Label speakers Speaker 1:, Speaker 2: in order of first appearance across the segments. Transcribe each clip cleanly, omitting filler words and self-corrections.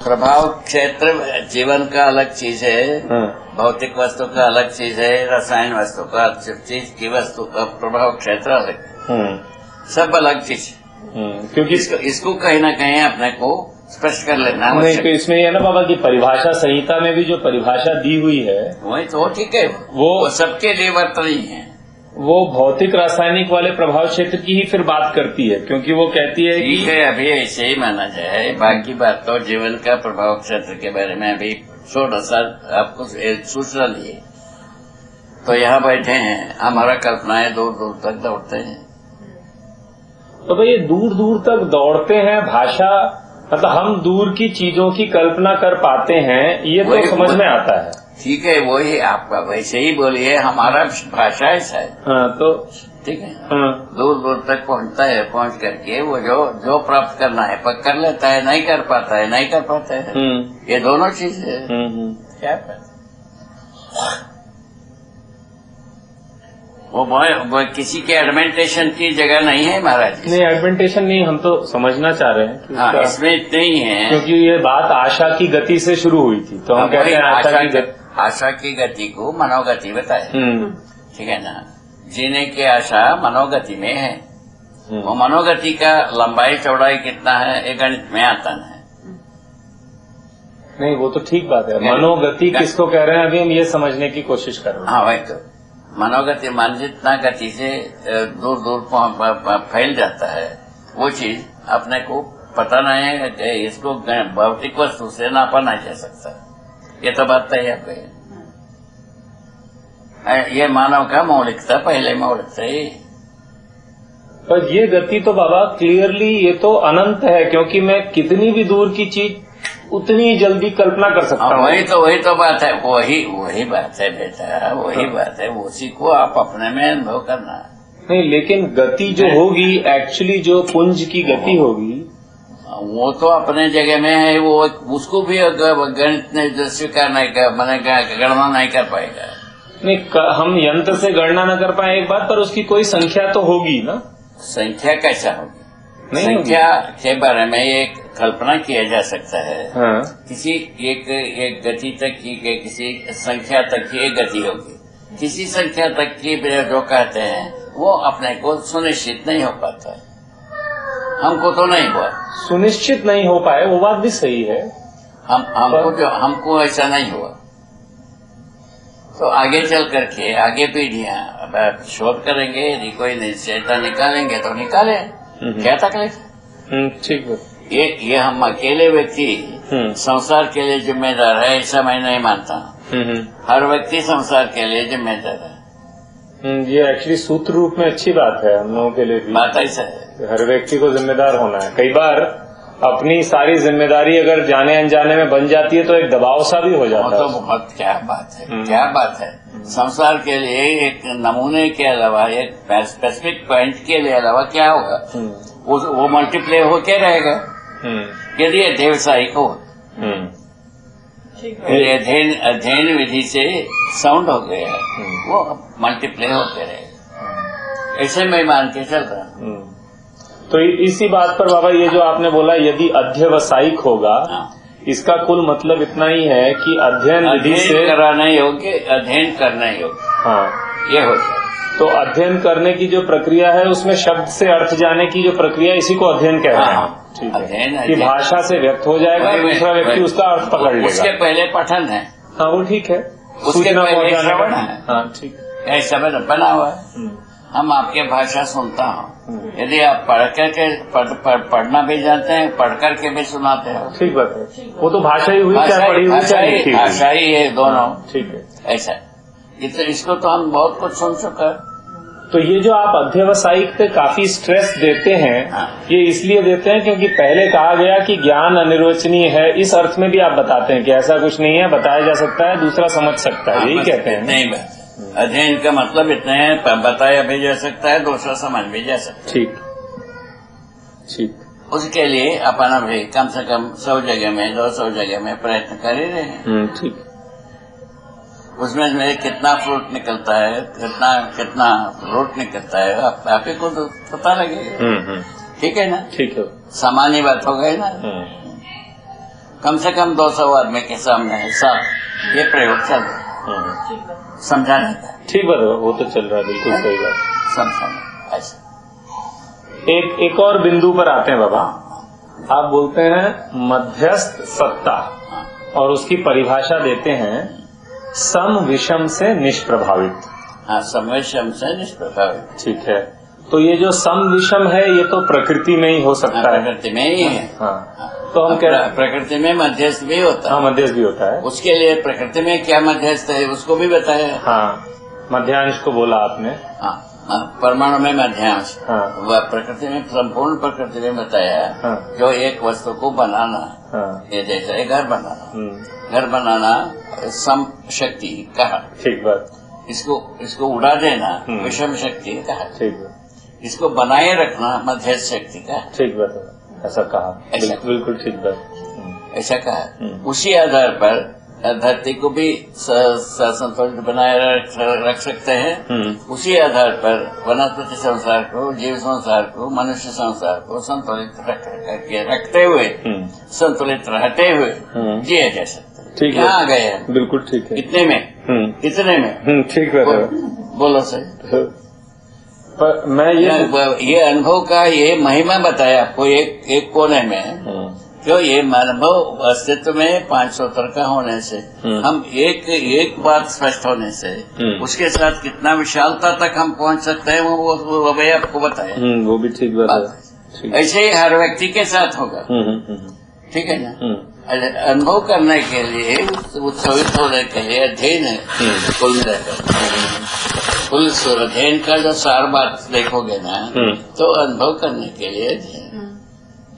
Speaker 1: प्रभाव क्षेत्र जीवन का अलग चीज है, भौतिक वस्तु का अलग चीज है, रसायन वस्तु का चीज की वस्तु का प्रभाव क्षेत्र अलग, सब अलग चीज।
Speaker 2: क्योंकि
Speaker 1: इसको कहीं ना कहीं अपने को स्पष्ट कर लेना
Speaker 2: नहीं, तो इसमें ये ना बाबा की परिभाषा संहिता में भी जो परिभाषा दी हुई है
Speaker 1: वही तो ठीक है, वो सबके लिए वर्तनी है।
Speaker 2: वो भौतिक रासायनिक वाले प्रभाव क्षेत्र की ही फिर बात करती है, क्योंकि वो कहती है
Speaker 1: ठीक है, अभी ऐसे ही माना जाए। बाकी बात तो जीवन का प्रभाव क्षेत्र के बारे में अभी थोड़ा सा आपको सूचना दी, तो यहाँ बैठे हैं, हमारा कल्पनाएं दूर दूर तक दौड़ते हैं।
Speaker 2: तो भाई ये दूर दूर तक दौड़ते हैं, भाषा मतलब हम दूर की चीजों की कल्पना कर पाते हैं, ये तो समझ में आता है।
Speaker 1: ठीक है, वही आपका वैसे ही बोलिए, हमारा भाषा ऐसा है।
Speaker 2: हाँ, तो
Speaker 1: ठीक है, दूर दूर तक पहुंचता है, पहुंच करके वो जो प्राप्त करना है कर लेता है, नहीं कर पाता है नहीं कर पाता है, ये दोनों चीज है। क्या वो किसी के एडमेंटेशन की जगह नहीं है महाराज।
Speaker 2: नहीं, एडमेंटेशन नहीं, हम तो समझना चाह रहे हैं।
Speaker 1: हाँ, इसमें इतने ही है,
Speaker 2: क्योंकि ये बात आशा की गति से शुरू हुई थी, तो हम कहते हैं
Speaker 1: आशा की गति को मनोगति बताए। ठीक है ना, जीने की आशा मनोगति में है। वो मनोगति का लंबाई चौड़ाई कितना है ये गणित में आता है।
Speaker 2: नहीं, वो तो ठीक बात है, मनोगति किसको कह रहे हैं अभी हम ये समझने की कोशिश कर रहे हैं।
Speaker 1: हाँ, वही तो मनोगति मन जितना गति से दूर दूर फैल जाता है, वो चीज अपने को पता नहीं है कि इसको भौतिक वस्तु से नापा नहीं जा सकता। ये तो बात तय है। ये मानव का मौलिकता पहले मौलिकता ही।
Speaker 2: पर ये गति तो बाबा क्लियरली ये तो अनंत है, क्योंकि मैं कितनी भी दूर की चीज उतनी जल्दी कल्पना कर सकता हूँ।
Speaker 1: वही तो बात है, वही बात है बेटा, वही बात है, उसी को आप अपने में अनुभव करना।
Speaker 2: नहीं, लेकिन गति जो होगी एक्चुअली जो पुंज की गति होगी
Speaker 1: वो तो अपने जगह में है, वो उसको भी गणित ने स्वीकार नहीं कर, मैंने गणना नहीं कर पाएगा।
Speaker 2: नहीं, हम यंत्र से गणना न कर पाए एक बात, पर उसकी कोई संख्या तो होगी ना।
Speaker 1: संख्या कैसा होगी?
Speaker 2: संख्या
Speaker 1: के बारे में एक कल्पना किया जा सकता है।
Speaker 2: हाँ।
Speaker 1: किसी एक गति तक की किसी संख्या तक की एक गति होगी, किसी संख्या तक की जो कहते हैं वो अपने को सुनिश्चित नहीं हो पाता है। हमको तो नहीं हुआ,
Speaker 2: सुनिश्चित नहीं हो पाए, वो बात भी सही है।
Speaker 1: हमको ऐसा नहीं हुआ, तो आगे चल करके आगे पीढ़ियां शोध करेंगे, यदि कोई निश्चयता निकालेंगे तो निकाले, क्या तकलीफ।
Speaker 2: ठीक है,
Speaker 1: ये हम अकेले व्यक्ति संसार के लिए जिम्मेदार है ऐसा मैं नहीं मानता। हर व्यक्ति संसार के लिए जिम्मेदार है।
Speaker 2: ये एक्चुअली सूत्र रूप में अच्छी बात है हम लोगों के लिए भी।
Speaker 1: बात ऐसा है,
Speaker 2: हर व्यक्ति को जिम्मेदार होना है। कई बार अपनी सारी जिम्मेदारी अगर जाने अनजाने में बन जाती है तो एक दबाव सा भी हो जाता है।
Speaker 1: तो बहुत क्या बात है, क्या बात है। संसार के लिए एक नमूने के अलावा, एक स्पेसिफिक पॉइंट के लिए अलावा क्या होगा, वो मल्टीप्लाई होके रहेगा। यदि अध्यवसायिक हो, अध्ययन विधि से साउंड हो गया, वो मल्टीप्लाई होते रहेगा। ऐसे मैं मान के चल रहा हूँ।
Speaker 2: तो इसी बात पर बाबा ये जो आपने बोला यदि अध्यवसायिक होगा, इसका कुल मतलब इतना ही है कि अध्ययन विधि से
Speaker 1: कराना योग्य, अध्ययन करना योग्य।
Speaker 2: हाँ,
Speaker 1: ये होता है।
Speaker 2: तो अध्ययन करने की जो प्रक्रिया है उसमें शब्द से अर्थ जाने की जो प्रक्रिया, इसी को अध्ययन कहते हैं। ठीक है, कि भाषा से व्यक्त हो जाएगा, दूसरा व्यक्ति उसका अर्थ पकड़ लेगा।
Speaker 1: उसके पहले पठन है।
Speaker 2: हाँ, वो ठीक है,
Speaker 1: उसके पहले श्रवण है।
Speaker 2: हाँ, ठीक है,
Speaker 1: ऐसा बना हुआ है। हम आपके भाषा सुनता हूँ, यदि आप पढ़ करके पढ़ना भी जानते हैं, पढ़ करके भी सुनाते हो,
Speaker 2: ठीक बात है। वो तो भाषा ही हुई, चाहे पढ़ी हुई चाहे लिखी हुई।
Speaker 1: भाषा ही है दोनों।
Speaker 2: ठीक है,
Speaker 1: ऐसा इसको तो हम बहुत कुछ सुन चुका।
Speaker 2: तो ये जो आप अध्यवसायिक पे काफी स्ट्रेस देते हैं, ये इसलिए देते हैं क्योंकि पहले कहा गया कि ज्ञान अनिर्वचनीय है। इस अर्थ में भी आप बताते हैं कि ऐसा कुछ नहीं है, बताया जा सकता है, दूसरा समझ सकता है, यही कहते हैं।
Speaker 1: नहीं, अध्ययन का मतलब इतना है, बताया भी जा सकता है, दूसरा समझ भी जा सकता है।
Speaker 2: ठीक ठीक।
Speaker 1: उसके लिए अपन अभी कम से कम 100 जगह में 200 जगह में प्रयत्न कर ही रहे हैं।
Speaker 2: ठीक।
Speaker 1: उसमें मेरे कितना फ्रूट निकलता है, कितना फ्रूट निकलता है, आप ही को तो पता लगेगा। ठीक है ना,
Speaker 2: ठीक है,
Speaker 1: सामान्य बात हो गई ना। कम से कम 200 आदमी के सामने है साफ ये प्रयोग चल रहा है समझाने का।
Speaker 2: ठीक बात है, वो तो चल रहा है, बिल्कुल सही बात।
Speaker 1: समझाने ऐसा
Speaker 2: एक और बिंदु पर आते हैं बाबा। आप बोलते हैं मध्यस्थ सत्ता और उसकी परिभाषा देते हैं सम विषम से निष्प्रभावित।
Speaker 1: हाँ, सम विषम से निष्प्रभावित।
Speaker 2: ठीक है, तो ये जो सम विषम है ये तो प्रकृति में ही हो सकता है।
Speaker 1: प्रकृति में ही है।
Speaker 2: हाँ, तो हम क्या
Speaker 1: प्रकृति में मध्यस्थ भी होता है।
Speaker 2: हाँ, मध्यस्थ भी होता है।
Speaker 1: उसके लिए प्रकृति में क्या मध्यस्थ है उसको भी बताया।
Speaker 2: हाँ, मध्यांश को बोला आपने।
Speaker 1: हाँ, परमाणु में मध्यांश।
Speaker 2: हाँ,
Speaker 1: वह प्रकृति में संपूर्ण प्रकृति में बताया।
Speaker 2: हाँ,
Speaker 1: जो एक वस्तु को बनाना।
Speaker 2: हाँ,
Speaker 1: ये जैसे है घर बनाना। घर बनाना सम शक्ति कहा।
Speaker 2: ठीक बात।
Speaker 1: इसको उड़ा देना विषम शक्ति कहा।
Speaker 2: ठीक है,
Speaker 1: इसको बनाए रखना मध्यस्थ शक्ति का।
Speaker 2: ठीक बात है, ऐसा कहा। बिल्कुल ठीक बात।
Speaker 1: ऐसा कहा। उसी आधार पर धरती को भी संतुलित बनाए रख सकते हैं। उसी आधार पर वनस्पति संसार को, जीव संसार को, मनुष्य संसार को संतुलित रखते हुए, संतुलित रहते हुए जिया जा सकता है।
Speaker 2: ठीक है,
Speaker 1: यहाँ आ गए हैं।
Speaker 2: बिल्कुल ठीक है।
Speaker 1: कितने में कितने में
Speaker 2: ठीक बात है।
Speaker 1: बोलो सही।
Speaker 2: पर मैं
Speaker 1: ये अनुभव का ये महिमा बताया आपको एक कोने में। क्यों ये अनुभव अस्तित्व में 500 का होने से, हम एक बात स्पष्ट होने से, उसके साथ कितना विशालता तक हम पहुंच सकते हैं वो भाई आपको बताया।
Speaker 2: वो भी ठीक बात है।
Speaker 1: ऐसे ही हर व्यक्ति के साथ होगा। ठीक है ना। अनुभव करने के लिए, उत्सवित होने के लिए अध्ययन है कुल मिलाकर। कुल अध्ययन का जो सार बात देखोगे ना, तो अनुभव करने के लिए अध्ययन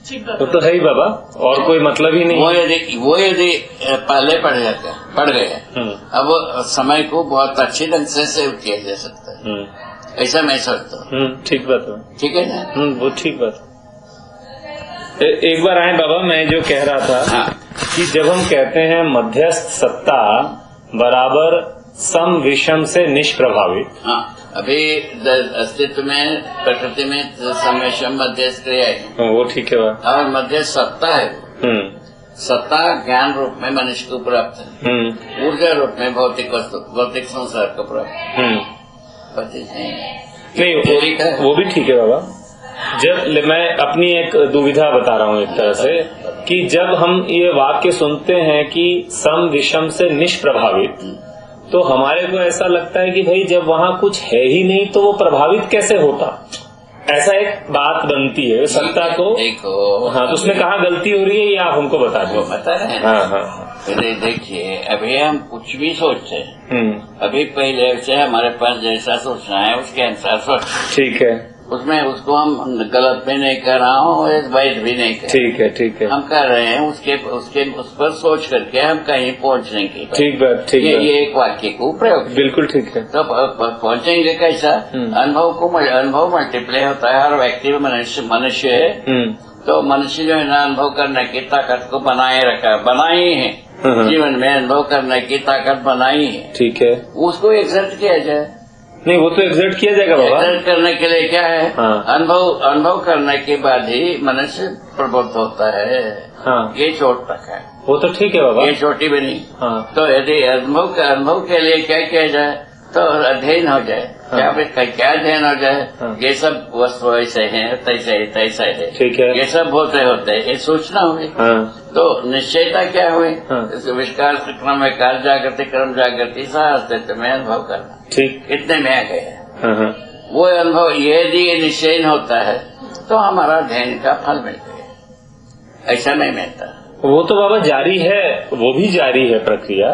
Speaker 2: तो है ही बाबा, और कोई मतलब ही नहीं।
Speaker 1: वो यदि पहले पढ़ गए अब समय को बहुत अच्छी ढंग से सेव किया जा सकता है। ऐसा मैं सोचता हूँ।
Speaker 2: ठीक बात है।
Speaker 1: ठीक है ना।
Speaker 2: वो ठीक बात है। एक बार आए बाबा, मैं जो कह रहा था
Speaker 1: हाँ।
Speaker 2: कि जब हम कहते हैं मध्यस्थ सत्ता बराबर सम विषम से निष्प्रभावित।
Speaker 1: हाँ, अभी अस्तित्व में प्रकृति में समेशम मध्यस्थ क्रिया है।
Speaker 2: वो ठीक है बात।
Speaker 1: और मध्यस्थ सत्ता है। सत्ता ज्ञान रूप में मनुष्य को प्राप्त है। ऊर्जा रूप में भौतिक वस्तु, भौतिक संसार को प्राप्त
Speaker 2: नहीं, वो भी ठीक है बाबा। जब मैं अपनी एक दुविधा बता रहा हूँ एक तरह से, कि जब हम ये वाक्य सुनते हैं कि सम विषम से निष्प्रभावित, तो हमारे को ऐसा लगता है कि भाई जब वहाँ कुछ है ही नहीं तो वो प्रभावित कैसे होता, ऐसा एक बात बनती है सत्ता को।
Speaker 1: देखो,
Speaker 2: हाँ, तो उसमें कहाँ गलती हो रही है ये आप हमको बता दो।
Speaker 1: बता रहे हैं।
Speaker 2: हाँ।
Speaker 1: देखिए, अभी हम कुछ भी सोचते हैं। अभी पहले से हमारे पास जैसा सोचना है उसके अनुसार सोचना।
Speaker 2: ठीक है,
Speaker 1: उसमें उसको हम गलत भी नहीं कर रहा हूँ और वाइट भी नहीं कर।
Speaker 2: ठीक है, ठीक है।
Speaker 1: हम कर रहे हैं उस पर सोच करके हम कहीं पहुँचने की। ठीक बात, ठीक है। ये एक वाक्य को प्रयोग
Speaker 2: बिल्कुल ठीक है।
Speaker 1: तो पहुँचेंगे कैसा? अनुभव मल्टीप्लाई होता है। हर व्यक्ति में मनुष्य है, तो मनुष्य जो है ना अनुभव करने की ताकत को बनाई है। जीवन में अनुभव करने की ताकत बनाई है।
Speaker 2: ठीक है,
Speaker 1: उसको एक्सर्ट किया जाए।
Speaker 2: नहीं, वो तो एक्सर्ट किया जाएगा बाबा।
Speaker 1: एक्सर्ट करने के लिए क्या है?
Speaker 2: हाँ।
Speaker 1: अनुभव करने के बाद ही मनुष्य प्रबुद्ध होता है।
Speaker 2: हाँ,
Speaker 1: ये चोट तक है।
Speaker 2: वो तो ठीक है बाबा,
Speaker 1: ये छोटी भी नहीं।
Speaker 2: हाँ।
Speaker 1: तो यदि अनुभव के लिए क्या किया जाए, तो अध्ययन हो जाए।
Speaker 2: हाँ।
Speaker 1: क्या अध्ययन हो जाए?
Speaker 2: हाँ।
Speaker 1: ये सब वस्तु ऐसे हैं, तैसे है।
Speaker 2: ठीक है,
Speaker 1: ये सब होते ये सूचना हुई।
Speaker 2: हाँ।
Speaker 1: तो निश्चयता क्या हुई?
Speaker 2: हाँ।
Speaker 1: विकार क्रम विकार, जागृति क्रम जागृति, अस्तित्व में अनुभव करना।
Speaker 2: ठीक,
Speaker 1: इतने में आ गए।
Speaker 2: हाँ।
Speaker 1: वो अनुभव यदि निश्चय होता है तो हमारा अध्ययन का फल मिल गया। ऐसा नहीं मिलता।
Speaker 2: वो तो बाबा जारी है, वो भी जारी है प्रक्रिया।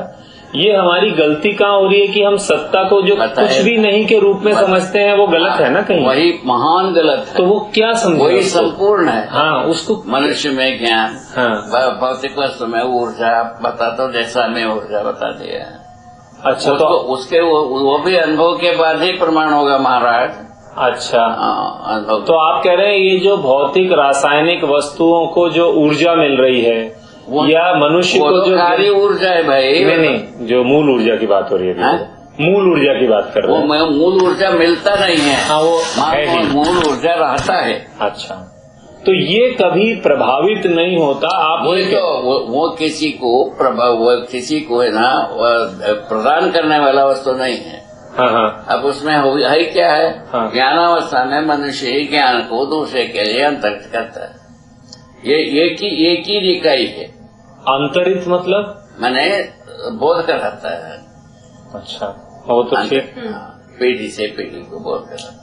Speaker 2: ये हमारी गलती कहाँ हो रही है कि हम सत्ता को जो कुछ भी नहीं के रूप में समझते हैं वो गलत है ना कहीं।
Speaker 1: वही महान गलत है।
Speaker 2: तो वो क्या समझे?
Speaker 1: वही संपूर्ण है।
Speaker 2: हाँ, उसको
Speaker 1: मनुष्य में ज्ञान,
Speaker 2: हाँ,
Speaker 1: भौतिक वस्तु में ऊर्जा, बता तो जैसा में ऊर्जा बता दिया।
Speaker 2: अच्छा, तो
Speaker 1: उसके वो भी अनुभव के बाद ही प्रमाण होगा महाराज।
Speaker 2: अच्छा,
Speaker 1: अनुभव।
Speaker 2: तो आप कह रहे हैं ये जो भौतिक रासायनिक वस्तुओं को जो ऊर्जा मिल रही है या मनुष्य को जो
Speaker 1: कार्य ऊर्जा है भाई।
Speaker 2: नहीं, जो मूल ऊर्जा की बात हो रही है, मूल ऊर्जा की बात कर रहे हैं।
Speaker 1: वो मूल ऊर्जा मिलता नहीं है।
Speaker 2: हाँ, वो
Speaker 1: मूल ऊर्जा रहता है।
Speaker 2: अच्छा, तो ये कभी प्रभावित नहीं होता आप
Speaker 1: वही तो वो किसी को किसी को है ना प्रदान करने वाला वस्तु नहीं है।
Speaker 2: हाँ हाँ
Speaker 1: अब उसमें है क्या है,
Speaker 2: हाँ।
Speaker 1: ज्ञानावस्था में मनुष्य ही ज्ञान को दूसरे के लिए अंतरित करता है। ये एक ही इकाई है।
Speaker 2: अंतरित मतलब
Speaker 1: मैंने बोध कराता है।
Speaker 2: अच्छा, वो तो ठीक।
Speaker 1: पीढ़ी से पीढ़ी को बोध कराता है।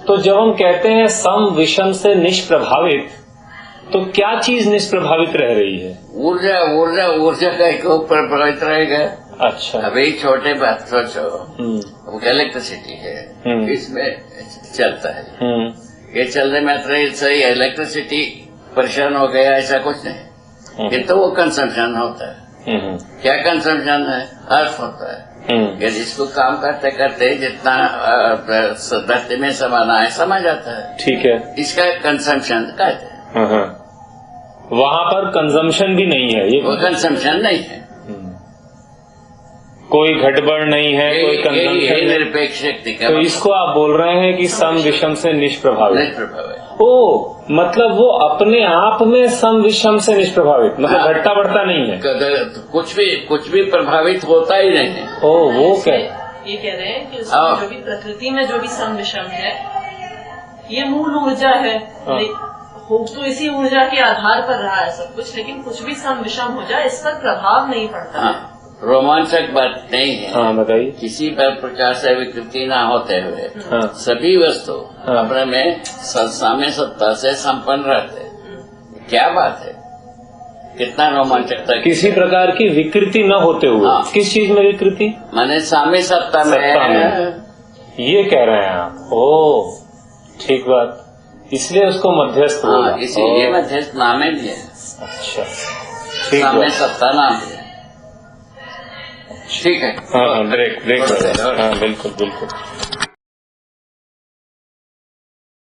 Speaker 2: तो जब हम कहते हैं सम विषम से निष्प्रभावित, तो क्या चीज निष्प्रभावित रह रही है?
Speaker 1: ऊर्जा ऊर्जा ऊर्जा का एक ऊपर प्रभावित रहेगा।
Speaker 2: अच्छा,
Speaker 1: अभी छोटे बात सोचो, वो इलेक्ट्रिसिटी है, इसमें चलता है, ये चलने में सही है, इलेक्ट्रिसिटी परेशान हो गया ऐसा कुछ नहीं, ये तो वो कंजम्पशन होता है। क्या कंजम्पशन है? अर्थ होता है। यदि इसको काम करते करते जितना धरती में समाना है समा जाता है, ठीक है, इसका कंजम्पशन कहते हैं।
Speaker 2: वहाँ पर कंजम्पशन भी नहीं है, ये
Speaker 1: वो कंजम्पशन नहीं है,
Speaker 2: कोई घटबड़ नहीं है, कोई कंजम्पशन
Speaker 1: निरपेक्ष शक्ति का।
Speaker 2: तो इसको आप बोल रहे हैं कि सम विषम से निष्प्रभावित।
Speaker 1: निष्प्रभावित,
Speaker 2: ओ मतलब वो अपने आप में सम विषम से निष्प्रभावित, मतलब घटता बढ़ता नहीं है,
Speaker 1: कुछ भी प्रभावित होता ही नहीं है।
Speaker 2: ओ वो क्या
Speaker 3: ये कह रहे हैं कि उसमें जो भी प्रकृति में जो भी सम विषम है, ये मूल ऊर्जा है, हो तो इसी ऊर्जा के आधार पर रहा है सब कुछ, लेकिन कुछ भी सम विषम हो जाए इस पर प्रभाव नहीं पड़ता।
Speaker 1: रोमांचक बात नहीं है।
Speaker 2: हाँ बताइए।
Speaker 1: किसी पर प्रकार से विकृति ना होते हुए सभी वस्तु अपने में साम्य सत्ता से संपन्न रहते, क्या बात है, कितना रोमांचकता।
Speaker 2: किसी प्रकार की विकृति न होते हुए। किस चीज में विकृति?
Speaker 1: माने साम्य सत्ता में
Speaker 2: ये कह रहे हैं आप। ओ ठीक बात, इसलिए उसको मध्यस्थ बोला।
Speaker 1: इसीलिए मध्यस्थ नाम है।
Speaker 2: अच्छा ठीक है,
Speaker 1: साम्य सत्ता नाम है। ठीक है।
Speaker 2: हाँ ब्रेक हाँ बिल्कुल बिल्कुल।